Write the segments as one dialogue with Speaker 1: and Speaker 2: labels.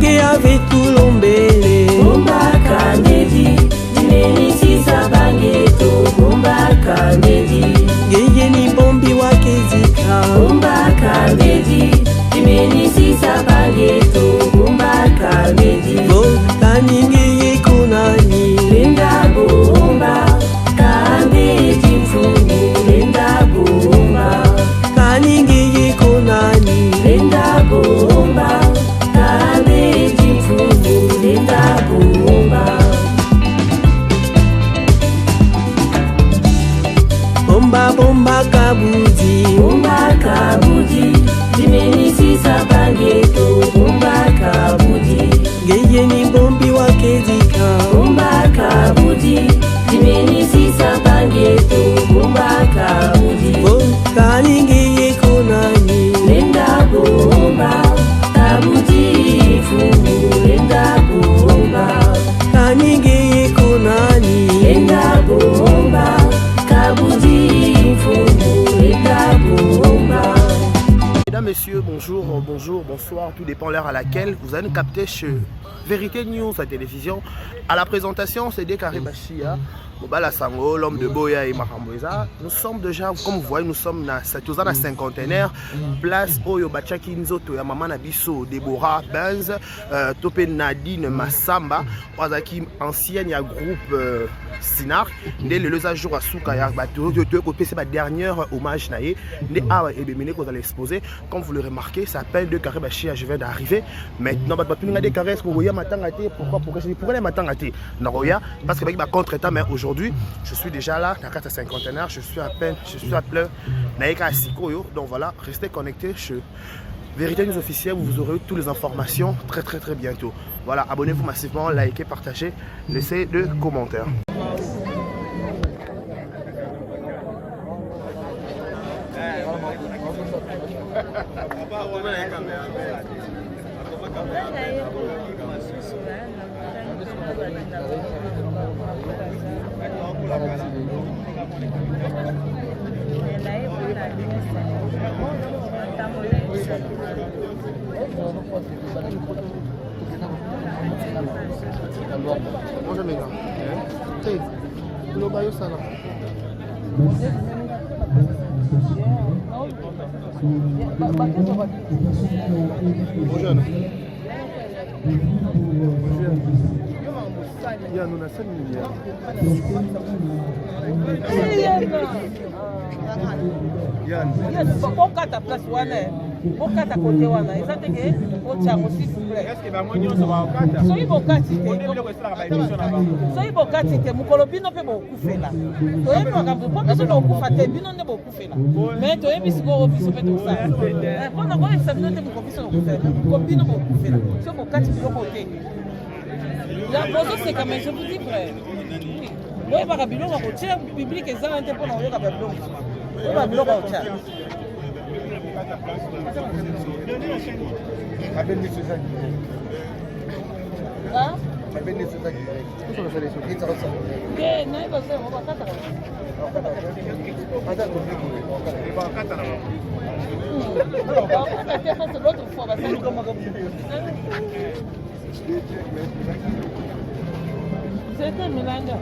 Speaker 1: Kanenge ave tulombele
Speaker 2: Bomba Kamedi Dimenisisa bangeto Bomba Kamedi
Speaker 1: Geye ni bombi wakezika
Speaker 2: Bomba Kamedi Dimenisisa bangeto Bomba Kamedi
Speaker 1: Kanenge kunani
Speaker 2: Linda Bomba Kamedi mfumu Linda Bomba
Speaker 1: Kanenge kunani
Speaker 2: Linda Bomba Kamedi mfumu Linda Bomba
Speaker 1: Bomba bomba kabudi
Speaker 2: Bomba kabudi Dimenisisa bangeto Bomba kabudi
Speaker 1: Geye ni bombi wakezika
Speaker 2: Bomba kabudi Dimenisisa bangeto Bomba kabudi
Speaker 1: Kanenge kunani
Speaker 2: Linda Bomba Kabudi fumu Linda Bomba
Speaker 1: Kanenge kunani
Speaker 2: Linda Bomba Kabudi fumu Linda Bomba.
Speaker 3: Mesdames, messieurs, bonjour, bonjour, bonsoir, tout dépend l'heure à laquelle vous allez nous capter chez Vérité News à télévision. À la présentation, c'est Dekare Bashia, Bobala Sango, l'homme de Boya et Maramboisa. Nous sommes déjà, comme vous voyez, nous sommes dans la cinquantenaire, place Oyo Bachaki Nzoto, Maman Nabiso, Deborah Benz, Topé Nadine Massamba, Wazaki ancienne, il y a groupe Sinar, dès le jour à Souka, c'est ma dernière hommage naïe, dès A et Béminé que vous allez exposer. Comme vous le remarquez, ça s'appelle Dekare Bashia, je viens d'arriver. Maintenant, pourquoi les matins à thé? Parce que avec ma contre-état, mais aujourd'hui, je suis déjà là, dans la cinquantenaire, je suis à plein Naïka Asikoyo. Donc voilà, restez connectés chez Vérité News officielle, vous aurez toutes les informations très bientôt. Voilà, abonnez-vous massivement, likez, partagez, laissez des commentaires.
Speaker 4: Bokata place wana bokata kote wana eza teke otiango s'il vous plaît. Est-ce que bango nyonso bakata soki bokati te soki bokati te mokolo bino mpe bokufela toyebi makambo mpo biso bokufa te bino nde bokufela mais toyebi sikoyo biso mpe tosala mpona koyebisa bino nde moko biso bokufela moko bino bokufela soki bokati biloko te bozoseka mais je vous dis vrai boyebaka biloko kotia publike eza te mpona koyoka babiloko oyeba biloko kotia c'était Milanga.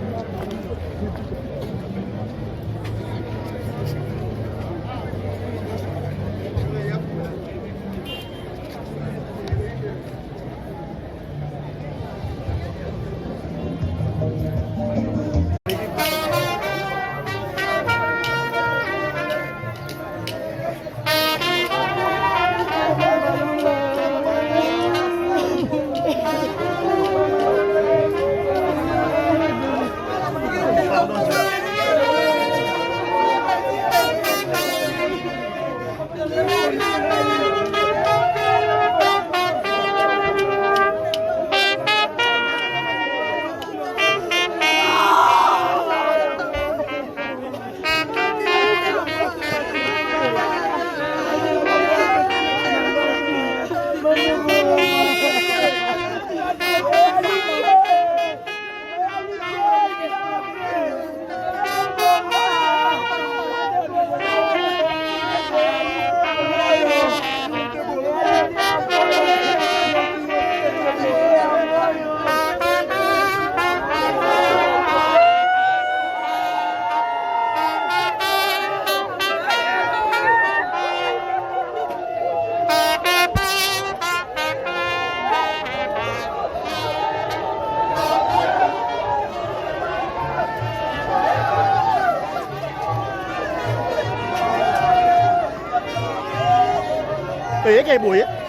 Speaker 3: Oyeke boye.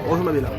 Speaker 3: Bonjour Mabella.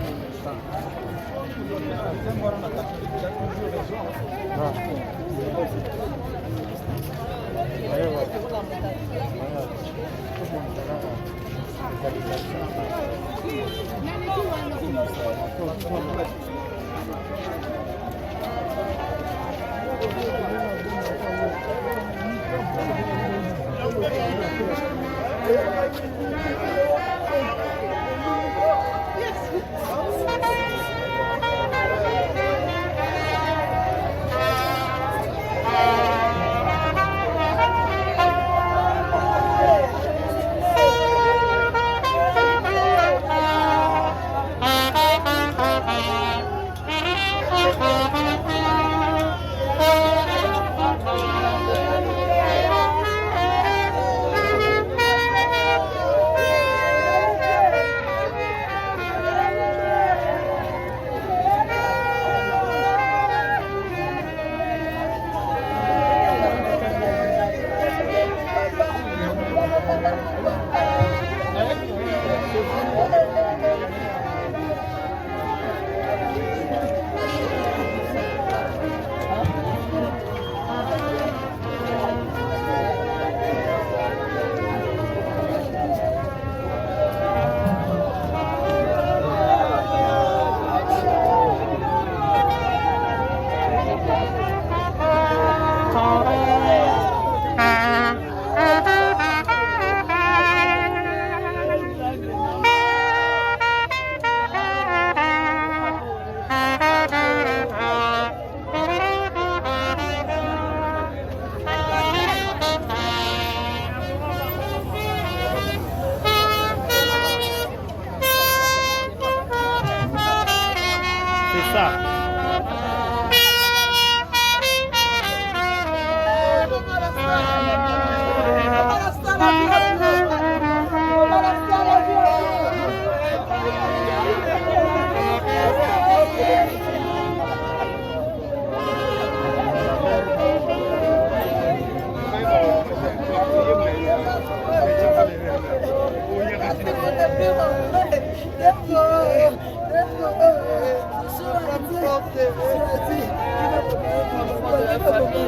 Speaker 4: la famille,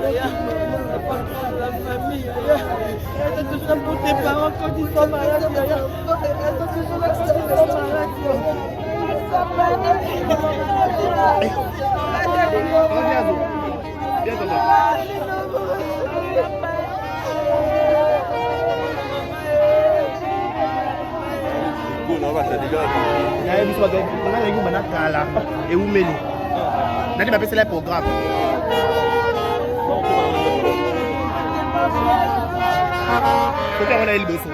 Speaker 4: la famille. Est-ce que ça pour tes parents quand ils sont malades? Est-ce que ça pour tes parents
Speaker 3: et où Mélie Nani m'a passé les programmes. Pourquoi on a eu le besoin?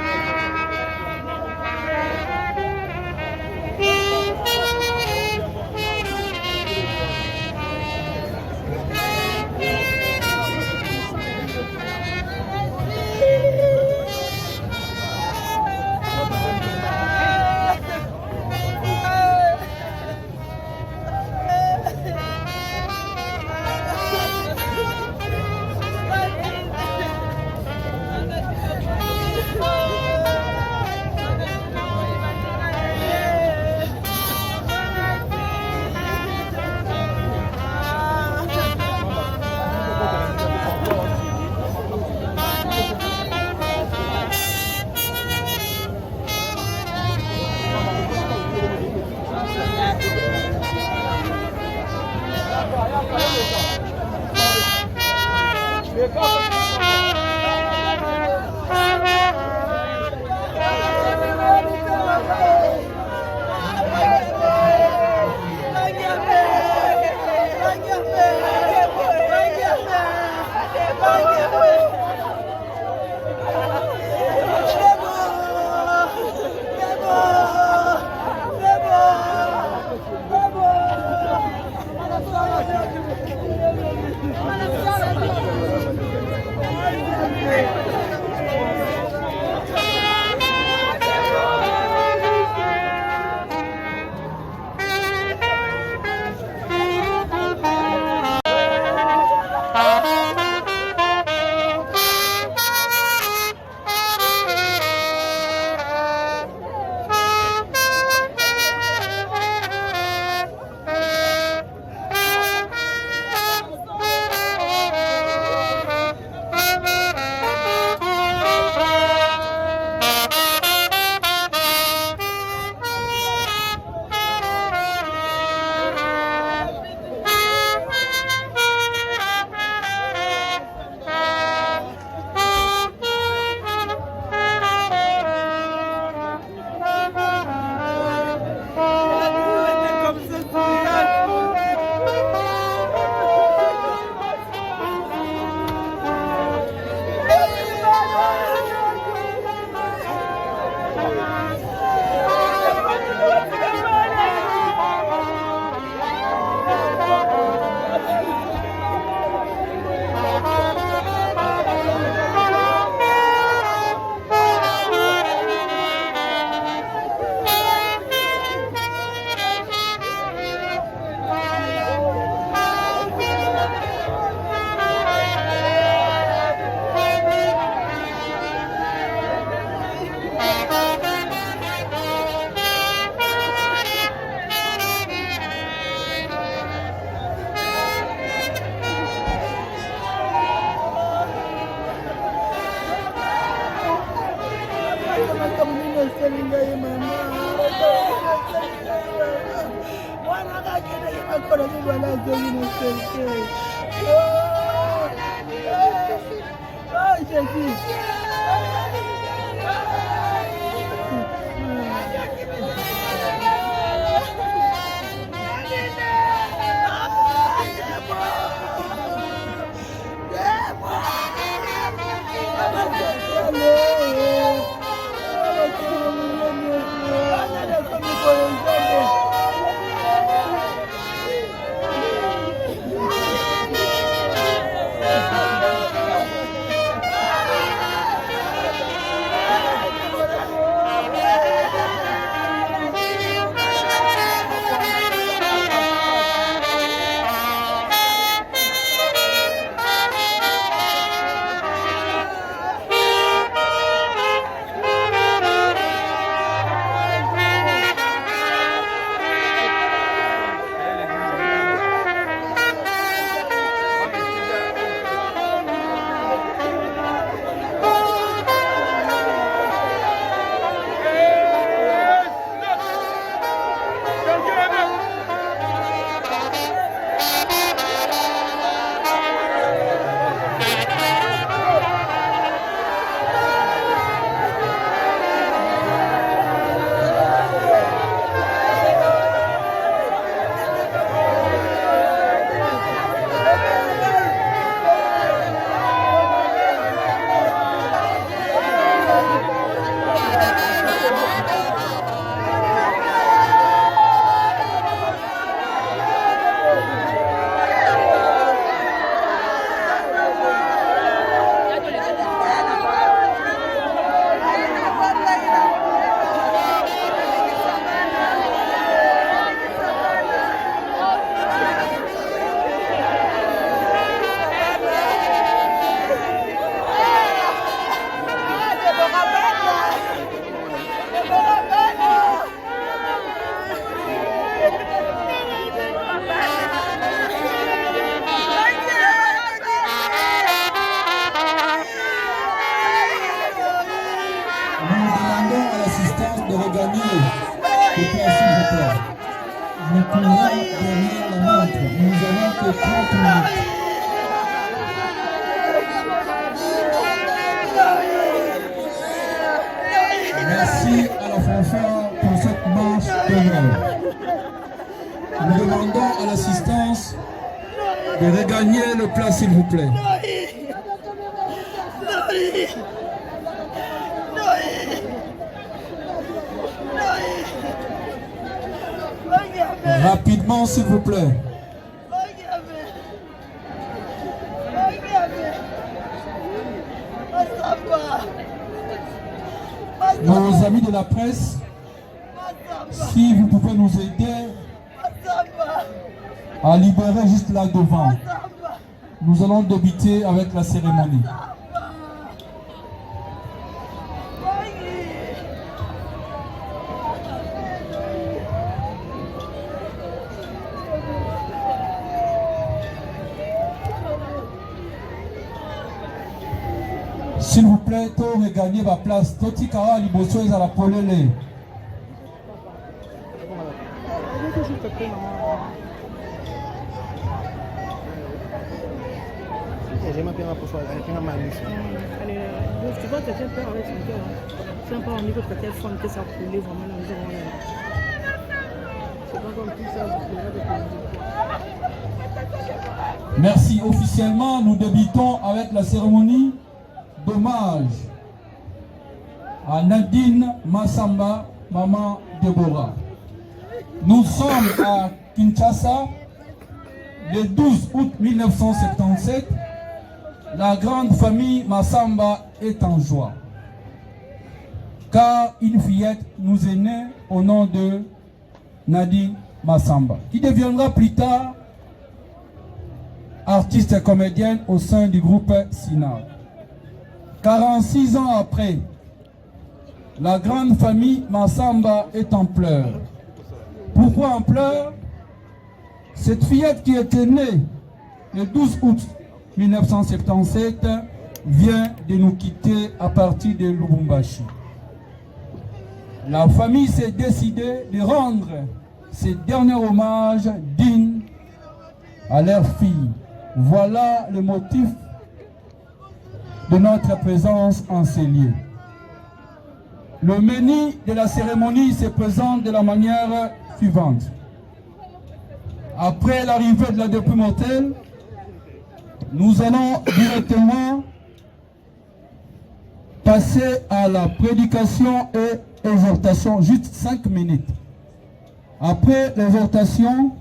Speaker 5: regagner le plat, s'il vous plaît. Rapidement, s'il vous plaît. Nos amis de la presse, si vous pouvez nous aider à libérer juste là devant, nous allons débuter avec la cérémonie. S'il vous plaît, tout regagner ma place. Toti kara liboso ezala polele.
Speaker 3: J'ai ma pierre à pousser, j'ai ma malice.
Speaker 6: Tu vois, quelqu'un peur avec son cœur. C'est un peu en niveau que téléphone que ça coulait vraiment dans le jour. C'est pas comme tout ça.
Speaker 5: Merci. Officiellement, nous débutons avec la cérémonie d'hommage à Nadine Massamba, maman Deborah. Nous sommes à Kinshasa le 12 août 1977. La grande famille Massamba est en joie, car une fillette nous est née au nom de Nadine Massamba, qui deviendra plus tard artiste et comédienne au sein du groupe SINAC. 46 ans après, la grande famille Massamba est en pleurs. Pourquoi en pleurs? Cette fillette qui était née le 12 août 1977 vient de nous quitter à partir de Lubumbashi. La famille s'est décidée de rendre ces derniers hommages dignes à leur fille. Voilà le motif de notre présence en ces lieux. Le menu de la cérémonie se présente de la manière suivante. Après l'arrivée de la dépouille mortelle, nous allons directement passer à la prédication et exhortation, juste 5 minutes. Après l'exhortation,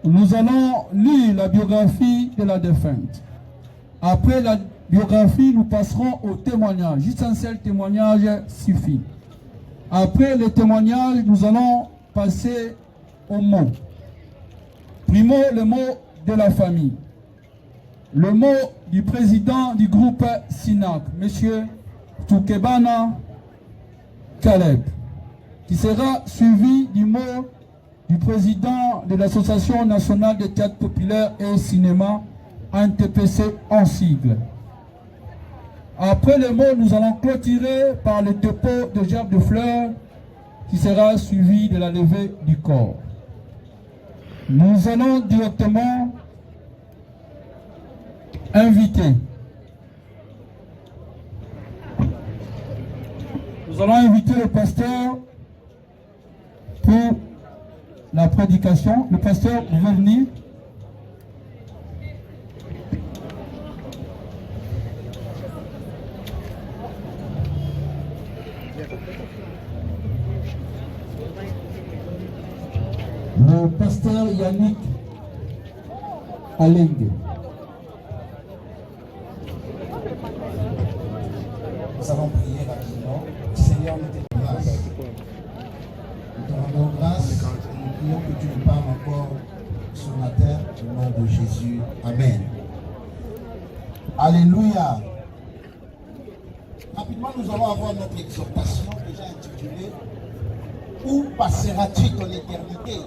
Speaker 5: nous allons lire la biographie de la défunte. Après la biographie, nous passerons au témoignage. Juste un seul témoignage suffit. Après le témoignage, nous allons passer au mot. Primo, le mot de la famille. Le mot du président du groupe SINAC, M. Toukebana Caleb, qui sera suivi du mot du président de l'Association nationale de théâtre populaire et cinéma, ANTPC en sigle. Après le mot, nous allons clôturer par le dépôt de gerbes de fleurs qui sera suivi de la levée du corps. Nous allons directement inviter. Nous allons inviter le pasteur pour la prédication. Le pasteur, vous pouvez venir. Le pasteur Yannick Aleng.
Speaker 7: Nous allons prier rapidement. Seigneur, nous te grâce. Nous te rendons grâce. Nous prions que tu nous parles encore sur la terre au nom de Jésus. Amen. Alléluia. Rapidement, nous allons avoir notre exhortation déjà intitulée « Où passeras-tu ton éternité ?»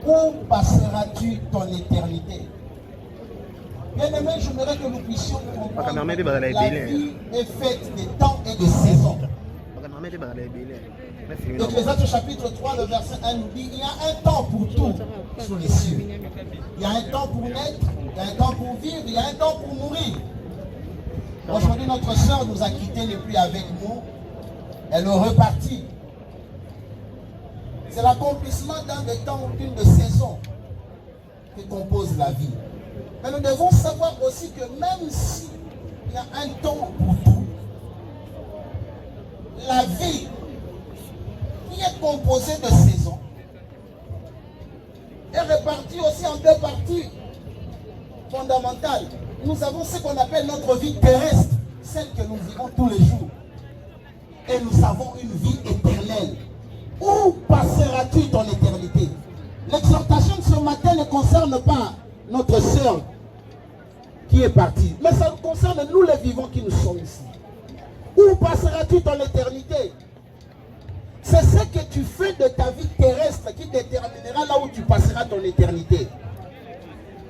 Speaker 7: Où passeras-tu ton éternité? Bien-aimés, j'aimerais que nous puissions comprendre que la vie est faite de temps et de saisons. Ecclésiaste chapitre 3, le verset 1 nous dit, il y a un temps pour tout sous les cieux. Il y a un temps pour naître, il y a un temps pour vivre, il y a un temps pour mourir. Aujourd'hui, notre sœur nous a quittés, n'est plus avec nous. Elle est repartie. C'est l'accomplissement d'un des temps ou d'une de saisons que compose la vie. Mais nous devons savoir aussi que même s'il y a un temps pour tout, la vie qui est composée de saisons est répartie aussi en deux parties fondamentales. Nous avons ce qu'on appelle notre vie terrestre, celle que nous vivons tous les jours. Et nous avons une vie éternelle. Où passeras-tu ton éternité? L'exhortation de ce matin ne concerne pas notre sœur qui est partie, mais ça concerne nous les vivants qui nous sommes ici. Où passeras-tu ton éternité? C'est ce que tu fais de ta vie terrestre qui déterminera là où tu passeras ton éternité.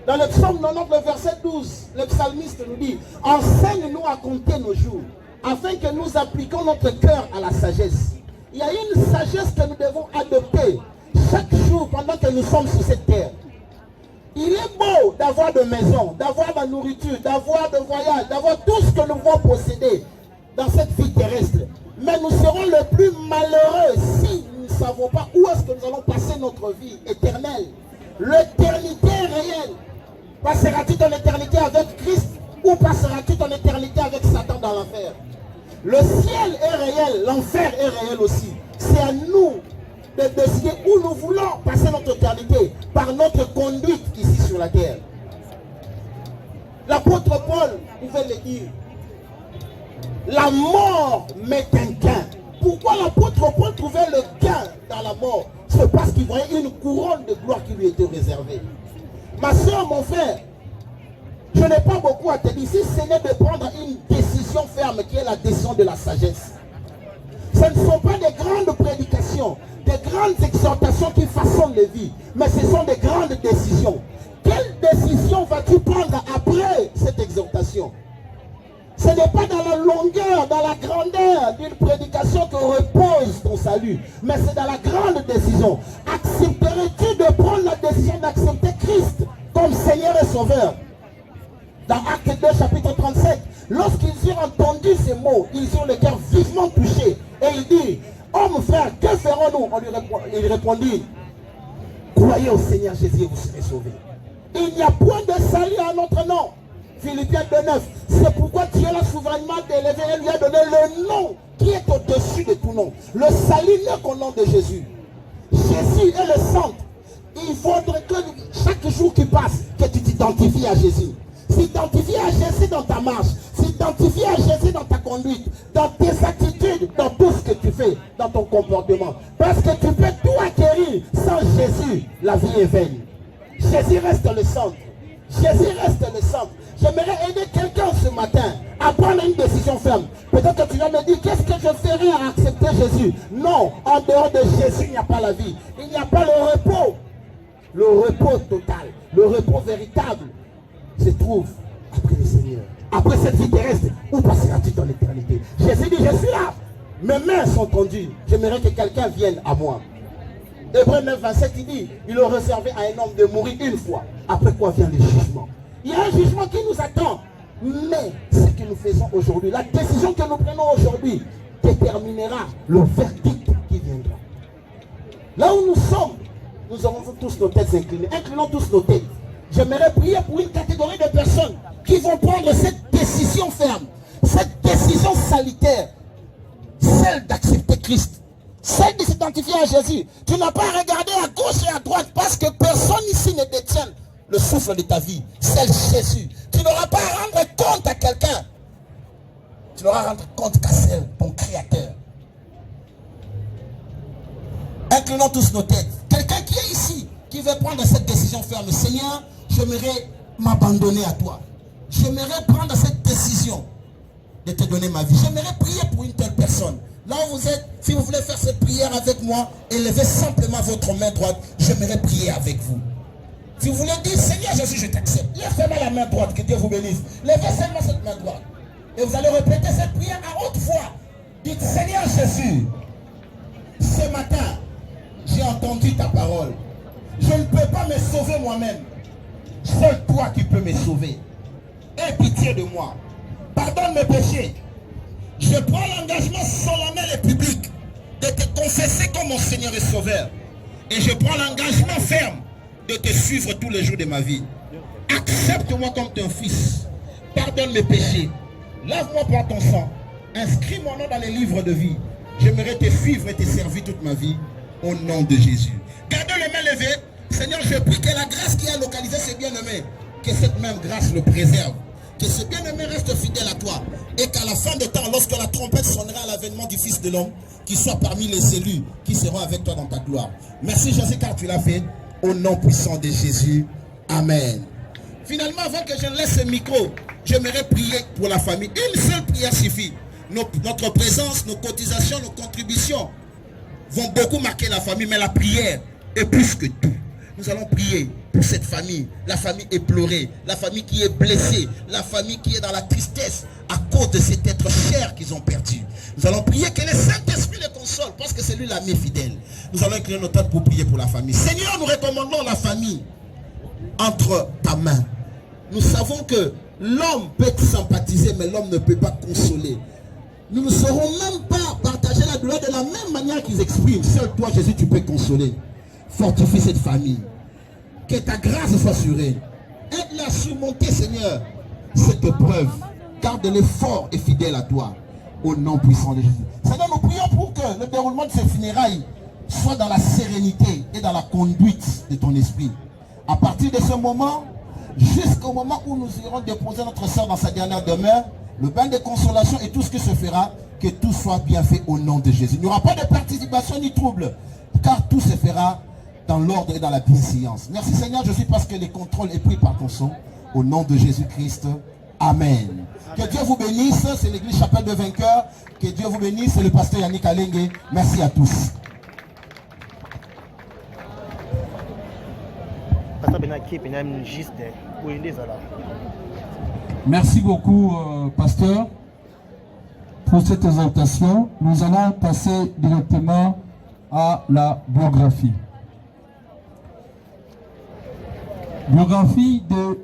Speaker 7: Dans le psaume 90, le verset 12, le psalmiste nous dit: enseigne-nous à compter nos jours, afin que nous appliquions notre cœur à la sagesse. Il y a une sagesse que nous devons adopter chaque jour pendant que nous sommes sur cette terre. Il est beau d'avoir de maisons, d'avoir de la nourriture, d'avoir de voyages, d'avoir tout ce que nous voulons posséder dans cette vie terrestre. Mais nous serons le plus malheureux si nous ne savons pas où est-ce que nous allons passer notre vie éternelle. L'éternité est réelle. Passeras-tu ton éternité avec Christ ou passeras-tu ton éternité avec Satan dans l'enfer? Le ciel est réel, l'enfer est réel aussi. C'est à nous de décider où nous voulons passer notre éternité par notre conduite ici sur la terre. L'apôtre Paul pouvait le dire: la mort met un gain. Pourquoi l'apôtre Paul trouvait le gain dans la mort? C'est parce qu'il voyait une couronne de gloire qui lui était réservée. Ma soeur, mon frère, je n'ai pas beaucoup à te dire. Si ce n'est de prendre une décision ferme qui est la décision de la sagesse. Ce ne sont pas des grandes prédications, des grandes exhortations qui façonnent les vies, mais ce sont des grandes décisions. Quelle décision vas-tu prendre après cette exhortation? Ce n'est pas dans la longueur, dans la grandeur d'une prédication que repose ton salut, mais c'est dans la grande décision. Accepterais-tu de prendre la décision d'accepter Christ comme Seigneur et Sauveur? Dans Acte 2, chapitre 37, lorsqu'ils eurent entendu ces mots, ils eurent le cœur vivement touché. Et il dit: homme frère, que ferons-nous? Il répondit: croyez au Seigneur Jésus et vous serez sauvés. Il n'y a point de salut à notre nom. Philippiens 2,9. C'est pourquoi Dieu l'a souverainement élevé et lui a donné le nom qui est au-dessus de tout nom. Le salut n'est qu'au nom de Jésus. Jésus est le centre. Il faudrait que chaque jour qui passe, que tu t'identifies à Jésus. S'identifier à Jésus dans ta marche, s'identifier à Jésus dans ta conduite, dans tes attitudes, dans tout ce que tu fais, dans ton comportement. Parce que tu peux tout acquérir sans Jésus, la vie est vaine. Jésus reste le centre. Jésus reste le centre. J'aimerais aider quelqu'un ce matin à prendre une décision ferme. Peut-être que tu vas me dire: qu'est-ce que je ferai à accepter Jésus? Non, en dehors de Jésus, il n'y a pas la vie. Il n'y a pas le repos. Le repos total, le repos véritable se trouve après le Seigneur. Après cette vie terrestre, où passeras-tu ton éternité? Jésus dit: je suis là. Mes mains sont tendues. J'aimerais que quelqu'un vienne à moi. Hébreux 9, 27, il dit: il est réservé à un homme de mourir une fois. Après quoi vient le jugement. Il y a un jugement qui nous attend. Mais ce que nous faisons aujourd'hui, la décision que nous prenons aujourd'hui, déterminera le verdict qui viendra. Là où nous sommes, nous avons tous nos têtes inclinées. Inclinons tous nos têtes. J'aimerais prier pour une catégorie de personnes qui vont prendre cette décision ferme, cette décision salutaire, celle d'accepter Christ, celle de s'identifier à Jésus. Tu n'as pas à regarder à gauche et à droite parce que personne ici ne détient le souffle de ta vie. C'est Jésus. Tu n'auras pas à rendre compte à quelqu'un. Tu n'auras à rendre compte qu'à seul, ton Créateur. Inclinons tous nos têtes. Quelqu'un qui est ici, qui veut prendre cette décision ferme. Seigneur, j'aimerais m'abandonner à toi. J'aimerais prendre cette décision de te donner ma vie. J'aimerais prier pour une telle personne. Là où vous êtes, si vous voulez faire cette prière avec moi, élevez simplement votre main droite. J'aimerais prier avec vous. Si vous voulez dire: Seigneur Jésus, je t'accepte, lèvez la main droite, que Dieu vous bénisse. Levez seulement cette main droite. Et vous allez répéter cette prière à haute voix. Dites: Seigneur Jésus, ce matin, j'ai entendu ta parole. Je ne peux pas me sauver moi-même. Seul toi qui peux me sauver. Aie pitié de moi. Pardonne mes péchés. Je prends l'engagement solennel et public de te confesser comme mon Seigneur et Sauveur. Et je prends l'engagement ferme de te suivre tous les jours de ma vie. accepte-moi comme ton fils, pardonne mes péchés, lave-moi par ton sang, inscris mon nom dans les livres de vie. J'aimerais te suivre et te servir toute ma vie, au nom de Jésus. Gardez les mains levées. Seigneur, je prie que la grâce qui a localisé ce bien-aimé, que cette même grâce le préserve, que ce bien-aimé reste fidèle à toi, et qu'à la fin des temps, lorsque la trompette sonnera à l'avènement du Fils de l'homme, qu'il soit parmi les élus qui seront avec toi dans ta gloire. Merci Jésus, car tu l'as fait, au nom puissant de Jésus. Amen. Finalement, avant que je ne laisse ce micro, j'aimerais prier pour la famille. Une seule prière suffit. Notre présence, nos cotisations, nos contributions vont beaucoup marquer la famille, mais la prière est plus que tout. Nous allons prier pour cette famille, la famille éplorée, la famille qui est blessée, la famille qui est dans la tristesse à cause de cet être cher qu'ils ont perdu. Nous allons prier que le Saint-Esprit les console, parce que c'est lui l'ami fidèle. Nous allons incliner nos têtes pour prier pour la famille. Seigneur, nous recommandons la famille entre ta main. Nous savons que l'homme peut sympathiser, mais l'homme ne peut pas consoler. Nous ne saurons même pas partager la douleur de la même manière qu'ils expriment. Seul toi, Jésus, tu peux consoler. Fortifie cette famille. Que ta grâce soit sur elle. Aide-la à surmonter, Seigneur, cette épreuve. Garde-les fort et fidèles à toi. Au nom puissant de Jésus. Seigneur, nous prions pour que le déroulement de ces funérailles soit dans la sérénité et dans la conduite de ton esprit. À partir de ce moment, jusqu'au moment où nous irons déposer notre sœur dans sa dernière demeure, le bain de consolation et tout ce qui se fera, que tout soit bien fait au nom de Jésus. Il n'y aura pas de participation ni trouble, car tout se fera dans l'ordre et dans la bienséance. Merci Seigneur Jésus, parce que le contrôle est pris par ton son. Au nom de Jésus-Christ. Amen. Que Dieu vous bénisse. C'est l'église Chapelle de Vainqueurs. Que Dieu vous bénisse. C'est le pasteur Yannick Alenge. Merci à tous.
Speaker 5: Merci beaucoup, pasteur, pour cette exhortation. Nous allons passer directement à la biographie. Biographie de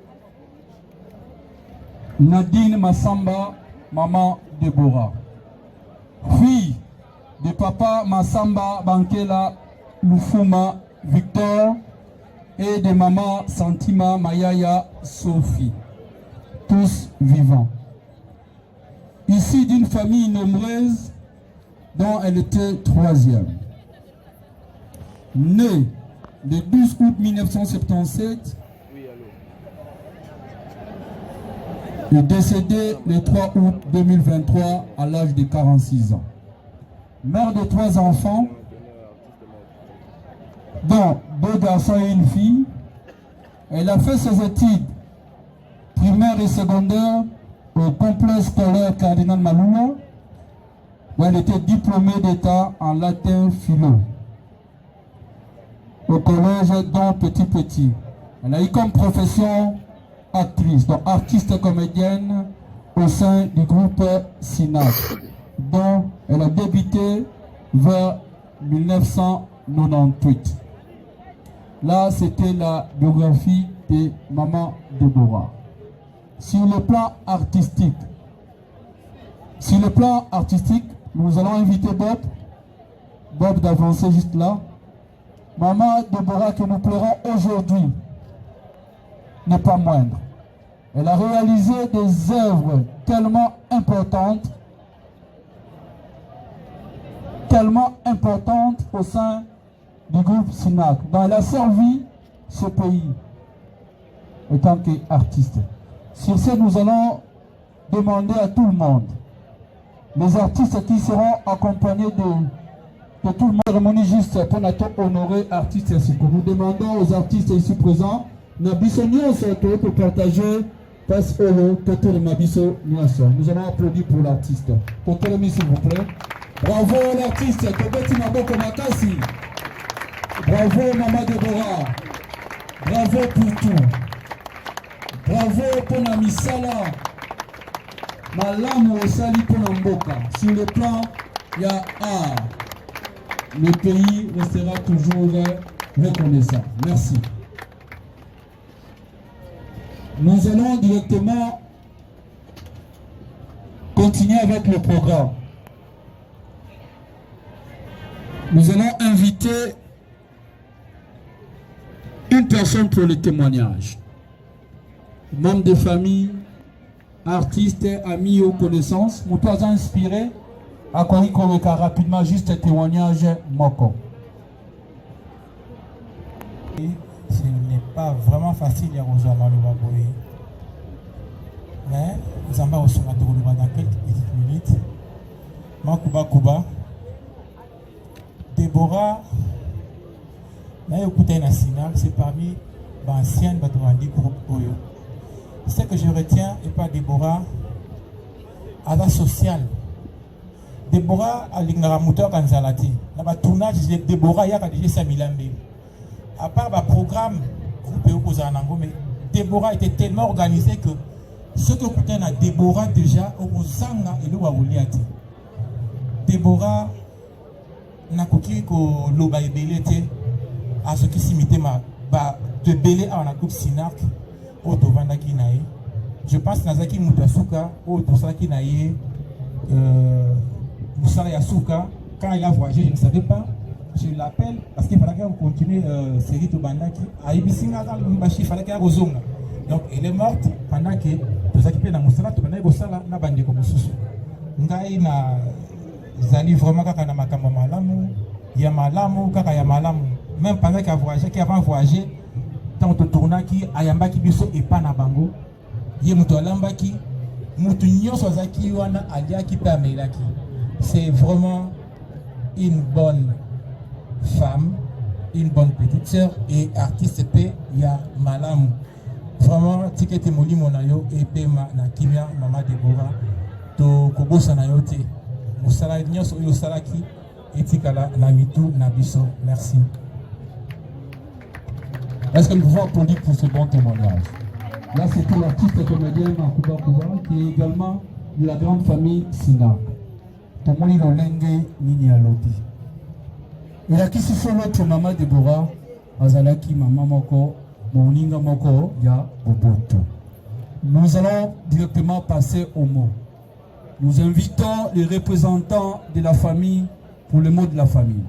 Speaker 5: Nadine Massamba, maman Deborah. Fille de papa Massamba Bankela Lufuma Victor et de maman Santima Mayaya Sophie, tous vivants. Issue d'une famille nombreuse dont elle était troisième. Née le 12 août 1977 et décédée le 3 août 2023 à l'âge de 46 ans. Mère de 3 enfants, dont 2 garçons et une fille. Elle a fait ses études primaires et secondaires au complexe scolaire Cardinal Maloula, où elle était diplômée d'État en latin philo, au collège Don Petit. Elle a eu comme profession actrice, donc artiste comédienne au sein du groupe SINAC, dont elle a débuté vers 1998. Là, c'était la biographie de maman Deborah. Sur le plan artistique, nous allons inviter Bob d'avancer juste là. Maman Deborah, que nous pleurons aujourd'hui, n'est pas moindre. Elle a réalisé des œuvres tellement importantes au sein du groupe SINAC, dont elle a servi ce pays en tant qu'artiste. Sur ce, nous allons demander à tout le monde, les artistes qui seront accompagnés de tout le monde, cérémonie juste pour notre honorer artistes ainsi que nous demandons aux artistes ici présents, Nabissonio surtout pour partager passe au Toto de Mabiso Niaso. Nous allons applaudir pour l'artiste. Toto le s'il vous plaît. Bravo l'artiste, Tobeti Maboko Makasi. Bravo Maman Deborah. Bravo pour tout. Bravo pour la misala. Malamu osali pour Mboka. Sur le plan, il y a art. Le pays restera toujours reconnaissant. Merci. Nous allons directement continuer avec le programme. Nous allons inviter une personne pour le témoignage. membres de famille, artistes, amis ou connaissances, nous tous inspirés à Korika rapidement juste un témoignage moko.
Speaker 8: Ce n'est pas vraiment facile à rejoindre le Baboé. Mais nous allons aussi dans quelques petites minutes. Makuba Déborah, c'est parmi les anciennes du groupe Oyo. Ce que je retiens n'est pas Déborah à la sociale. Déborah a l'ingaramuto kanzalati. Dans le tournage, Déborah y a déjà 5000 ans. À part le programme groupe Oyo Kozanango, mais Déborah était tellement organisée que ce que vous avez Déborah déjà au Zanga et le Wawuliati. Déborah n'a coquille que l'oba est belé à ce qui s'imite ma de belé à un groupe Sinark au Tovanda Kinae. Je pense que Nazaki Moutasuka au Tosaki Nae Moussala Yasuka, quand il a voyagé, je ne savais pas. Je l'appelle parce qu'il fallait qu'on continue série Tobanda qui a Ibisinga dans le Mbashi, il fallait qu'elle rezonga. Donc elle est morte pendant que Tosaki Pena Moussala, Tobanda Gosala n'a bandé comme Soussou. Ngai na Zali vraiment kaka na makambo malamu, ya malamu kaka ya malamu. Même pendant qu'il a voyagé, qu'il avant voyagé, tant que tourna qui ayamba ki biso et pas na bango, ye muto alamba ki mutu nyonso zaki wana alia ki pe amelaki. C'est vraiment une bonne femme, une bonne petite sœur et artiste pe ya malamu. Vraiment tikete moli monayo et pe na kimia mama Déborah to kobosa na yote. Musala nyonso yo salaki etikala na mitu na biso. Merci.
Speaker 5: Est-ce que nous pouvons applaudir pour ce bon témoignage? Là, c'était l'artiste comédien Makuba Kuba, qui est également de la grande famille Sina. Tomoni Lolenge Nini Alodi. Et là, qui se fait l'autre maman Déborah, Azalaki, maman Moko, Moninga Moko, Ya Boboto. Nous allons directement passer au mot. Nous invitons les représentants de la famille pour le mot de la famille.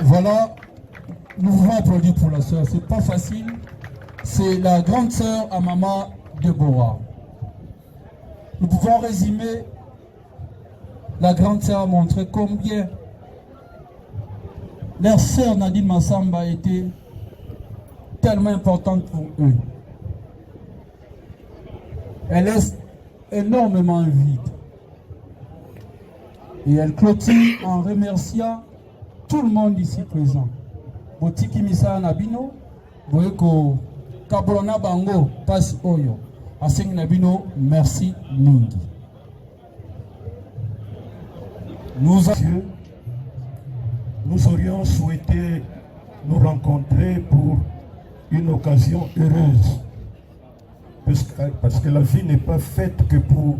Speaker 5: Voilà, nous pouvons applaudir pour la sœur. C'est pas facile. C'est la grande sœur à maman Déborah. Nous pouvons résumer. La grande sœur a montré combien leur sœur Nadine Massamba était tellement importante pour eux. Elle laisse énormément vide. Et elle clôture en remerciant tout le monde ici présent. Botiki Misa Nabino, Boyeko Kabrona Bango, Pass Oyo, Aseng Nabino, merci Mingi.
Speaker 9: Nous aurions souhaité nous rencontrer pour une occasion heureuse. Parce que la vie n'est pas faite que pour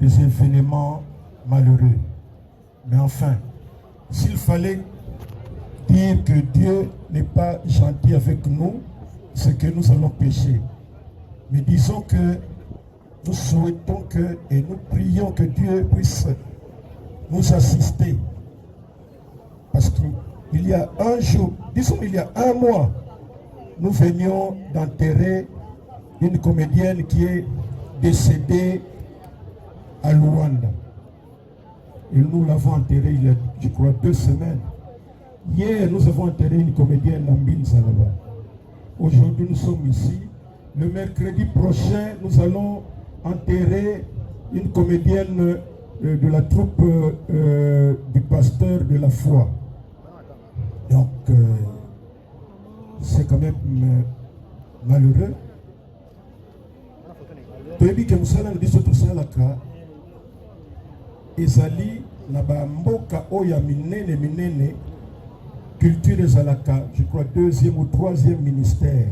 Speaker 9: des événements malheureux. Mais enfin, s'il fallait dire que Dieu n'est pas gentil avec nous, c'est que nous allons pécher. Mais disons que nous souhaitons que, et nous prions que Dieu puisse nous assister. Parce qu'il y a un jour, disons il y a un mois, nous venions d'enterrer une comédienne qui est décédée à Luanda. Et nous l'avons enterrée il y a, je crois, 2 semaines. Hier, nous avons enterré une comédienne, Nambine Salaba. Aujourd'hui, nous sommes ici. Le mercredi prochain, nous allons enterrer une comédienne de la troupe du pasteur de la foi. Donc, c'est quand même malheureux. Toyebi ke musala na biso tosalaka ezali na ba mboka oya minene culture ezalaka, je crois, 2e ou 3e ministère.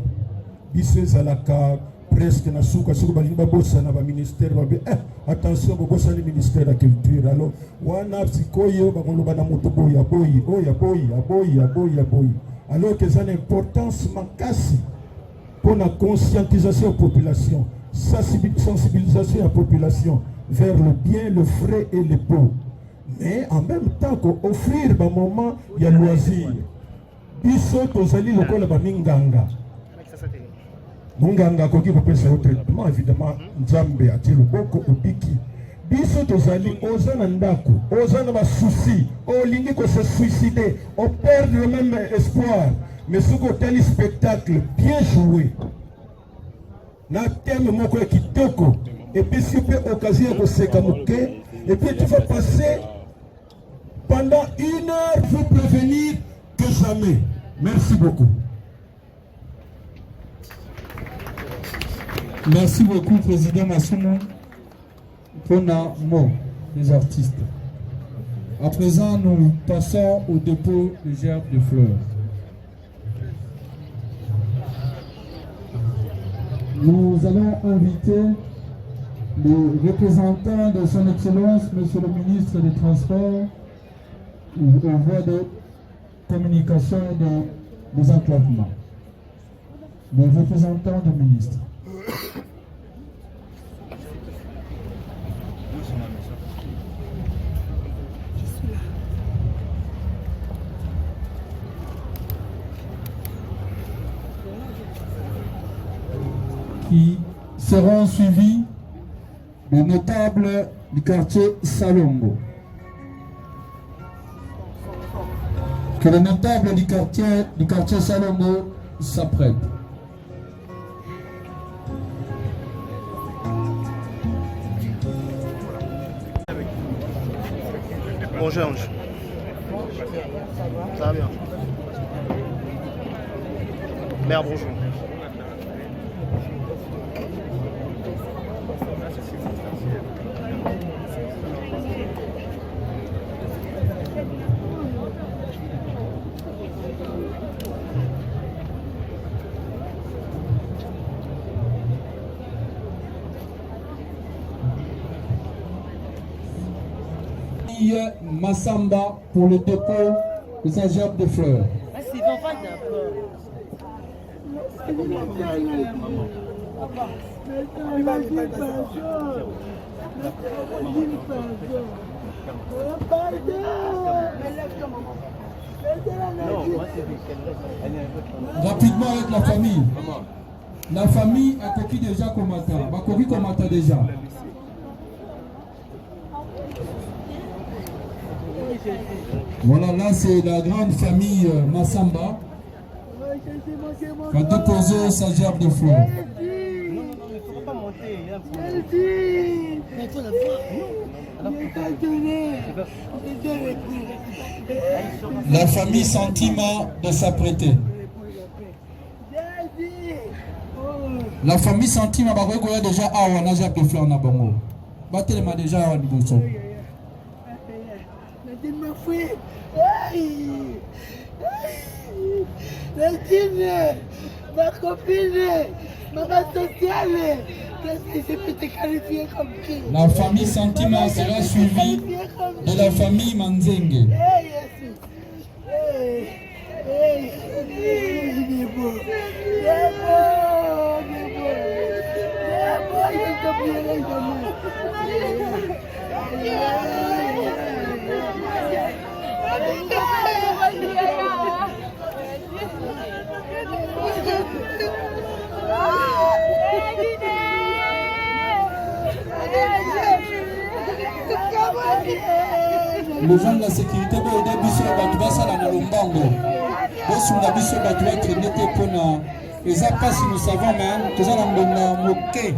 Speaker 9: Biso ezalaka presque na suka suka balingi babosana ba ministère babe attention babosana ministère de culture. Alors wana sikoyo bakoloba na moto boya boyi. Alors que ça a une importance makasi pour la conscientisation de la population, sensibilisation de la population vers le bien, le frais et le beau. Mais en même temps qu'offrir un moment, il y a loisir. Biso tozali lokola ba minganga. Munganga koki kopesa au traitement évidemment nzambe ati loboko obiki. Biso tozali ozana ndako, ozana ba souci, olingi ko se suicider, on perd le même espoir. Mais ce côté spectacle bien joué. Na thème moko kitoko et puis si tu peux occasion de se camoufler et puis tu vas passer pendant 1 heure pour prévenir que jamais. Merci beaucoup.
Speaker 5: Merci beaucoup, Président Massoumo, pour la mot des artistes. À présent, nous passons au dépôt de gerbes de fleurs. Nous allons inviter le représentant de son Excellence, Monsieur le ministre des Transports, aux voies de communication et des enclavements. Le représentant du ministre. Qui seront suivis des notables du quartier Salongo. Que les notables du quartier Salongo s'apprêtent.
Speaker 3: Bonjour Ange. Ça va bien. Mère, bonjour.
Speaker 5: Massamba pour le dépôt de sa gerbe de fleurs. Rapidement avec la famille. La famille a coquille déjà combattant. Ma coquille combattant déjà. Voilà, là c'est la grande famille Massamba qui a déposé sa gerbe de fleurs.
Speaker 3: Non, il ne faut pas monter. Il faut la voir.
Speaker 5: La famille Sentiment de s'apprêter. La famille Sentiment va déjà à la gerbe de fleurs na bango. Batelema déjà à Niboso.
Speaker 10: Ma copine, ma sociale, qu'est-ce que peut te qualifier comme qui?
Speaker 5: La famille Sentiment sera suivie de la famille Manzenge. Les gens de la sécurité vont aider biso batouba sala na lombango. Bosu na biso batouba traîner pona. Et ça passe nous savons même que ça na mbonga moké.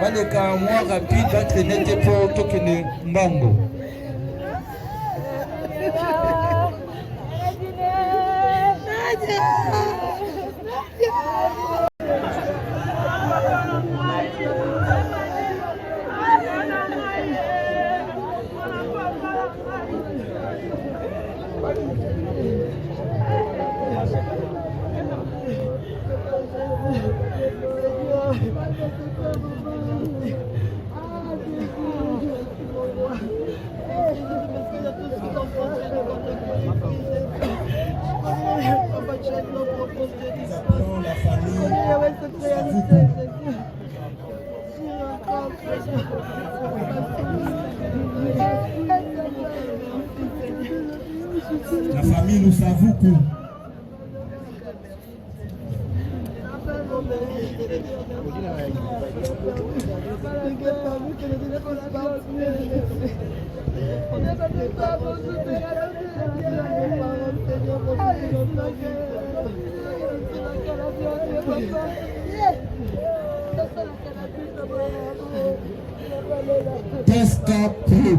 Speaker 5: Baleka moi rapide va traîner pour tokene mbango.
Speaker 8: La famille nous savons que Tesca Pro.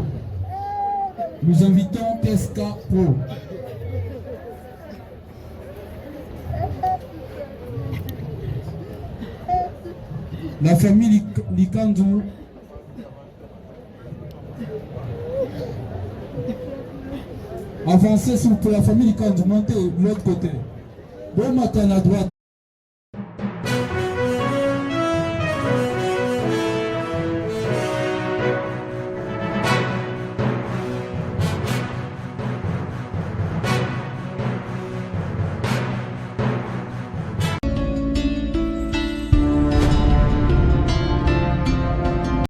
Speaker 8: Nous invitons Tesca Pro. La famille Likandu. Avancez s'il vous plaît, la famille Likandu, montez de l'autre côté. Bon matin à droite.